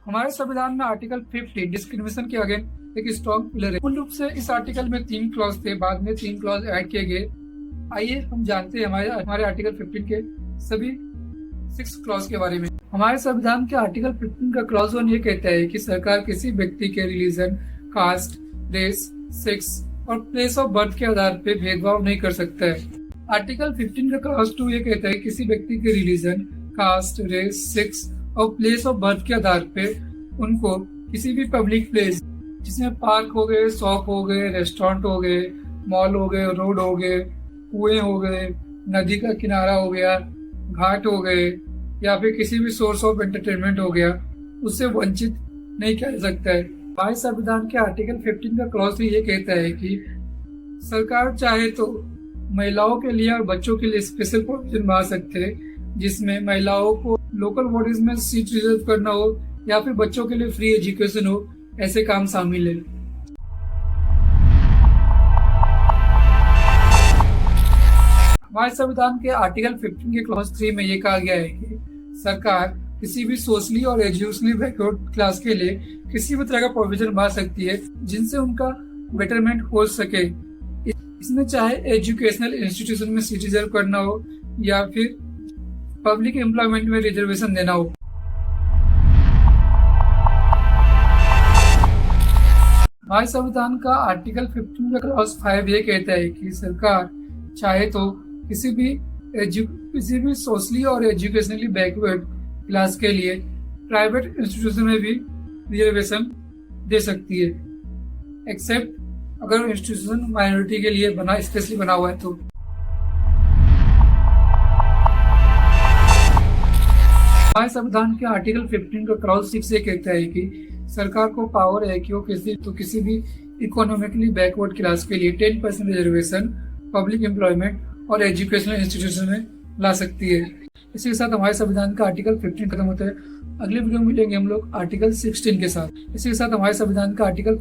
हमारे संविधान में आर्टिकल 50 डिस्क्रिमिनेशन के अगेंस्ट एक स्ट्रॉन्ग पिलर है। मूल रूप से इस आर्टिकल में 3 क्लॉज थे, बाद में 3 क्लॉज ऐड किए गए। आइए हम जानते हैं हमारे आर्टिकल 15 के सभी 6 क्लॉज के बारे में। हमारे संविधान के आर्टिकल 15 का क्लॉज 1 ये कहता है कि सरकार किसी व्यक्ति के रिलीजन, कास्ट, रेस, सेक्स और प्लेस ऑफ बर्थ के आधार पर भेदभाव नहीं कर सकता है। आर्टिकल 15 का क्लॉज 2 ये कहता है कि किसी व्यक्ति के रिलीजन, कास्ट, रेस, सेक्स और प्लेस ऑफ बर्थ के आधार पे उनको किसी भी पब्लिक प्लेस, जिसमें पार्क हो गए, शॉप हो गए, रेस्टोरेंट हो गए, मॉल हो गए, रोड हो गए, कुएं हो गए, नदी का किनारा हो गया, घाट हो गए या फिर किसी भी सोर्स ऑफ एंटरटेनमेंट हो गया, उससे वंचित नहीं किया जा सकता है। हमारे संविधान के आर्टिकल 15 का क्लॉज 3 ये कहता है कि सरकार चाहे तो महिलाओं के लिए और बच्चों के लिए स्पेशल प्रोविजन बना सकते हैं, जिसमें महिलाओं को लोकल बॉडीज में सीट रिजर्व करना हो या फिर बच्चों के लिए फ्री एजुकेशन हो, ऐसे काम शामिल है। हमारे संविधान के आर्टिकल 15 के क्लॉज 3 में ये कहा गया है कि सरकार किसी भी सोशली और एजुकेशनली बैकवर्ड क्लास के लिए किसी भी तरह का प्रोविजन बना सकती है जिनसे उनका बेटरमेंट हो सके। इसमें चाहे एजुकेशनल इंस्टीट्यूशन में सीट रिजर्व करना हो या फिर पब्लिक एम्प्लॉयमेंट में रिजर्वेशन देना हो। हमारे संविधान का आर्टिकल 15 का क्लॉज 5 ये कहता है कि सरकार चाहे तो किसी भी सोशली और एजुकेशनली बैकवर्ड क्लास के लिए प्राइवेट इंस्टीट्यूशन में भी रिजर्वेशन दे सकती है, एक्सेप्ट अगर इंस्टीट्यूशन माइनॉरिटी के लिए स्पेशली बना हुआ है तो। हमारे संविधान के आर्टिकल 15 का क्लॉज 6 ये कहता है कि सरकार को पावर है कि वो किसी भी इकोनॉमिकली बैकवर्ड क्लास के लिए 10% रिजर्वेशन पब्लिक एम्प्लॉयमेंट और एजुकेशनल इंस्टीट्यूशन में ला सकती है। इसी के साथ हमारे संविधान का आर्टिकल 15 खत्म होता है। अगले वीडियो में मिलेंगे हम लोग आर्टिकल 16 के साथ। इसी के साथ हमारे संविधान का आर्टिकल